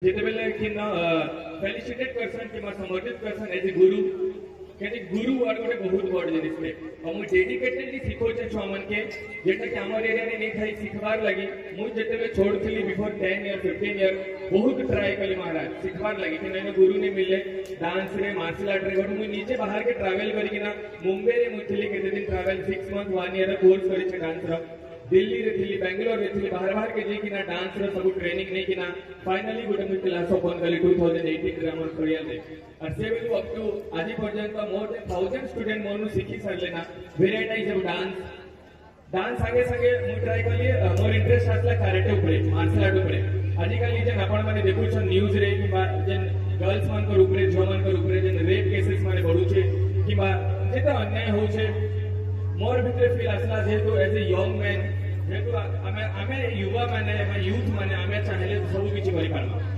ଯେତେବେଳେ କି ଫେଲିସିଟେଟ୍ କରସନ୍ କିମ୍ବା ସମର୍ଥିତ କରସନ୍ ଏଜ୍ ଏ ଗୁରୁ कहते गुरु वर्ड गोटे बहुत बड़ जिनिस है और मु डेडिकेटेडली सिखोचे छुआ मन के जेटा कि हमर एरिया ने नहीं खाई सिखबार लगी मु जेतेबे छोड़थिली बिफोर 10 ईयर 15 ईयर बहुत ट्राई कली महाराज सिखबार लगी कि नहीं गुरु ने मिले डांस रे मार्शल आर्ट रे बट मु नीचे बाहर के ट्रैवल करी कि ना मुंबई रे मु थिली केते दिन ट्रैवल 6 मंथ 1 ईयर कोर्स करी छ डांस रो दिल्ली रे थिली बेंगलोर रे थिली बाहर बाहर के जे कि ना डांस रो सब ट्रेनिंग नहीं कि ना फाइनली गुटे मु क्लास ओपन कली 2018 ग्रामर करिया दे और से भी अप टू आज पर्यंत मोर देन 1000 स्टूडेंट मोनु सीखी सरले ना वेराइटीज ऑफ डांस आगे संगे मु ट्राई कली मोर इंटरेस्ट आसला कराटे ऊपर मार्शल आर्ट ऊपर आजि काली जे आपण माने देखु छ न्यूज रे कि बा जे गर्ल्स मान को ऊपर जो मान को ऊपर जे रेप केसेस माने बढ़ु छे कि बा जे तो अन्याय हो छे मोर भितर फील आसला जे तो एज ए यंग मैन जे तो आमे युवा माने यूथ माने आमे चाहेले सब किछि करि पारबा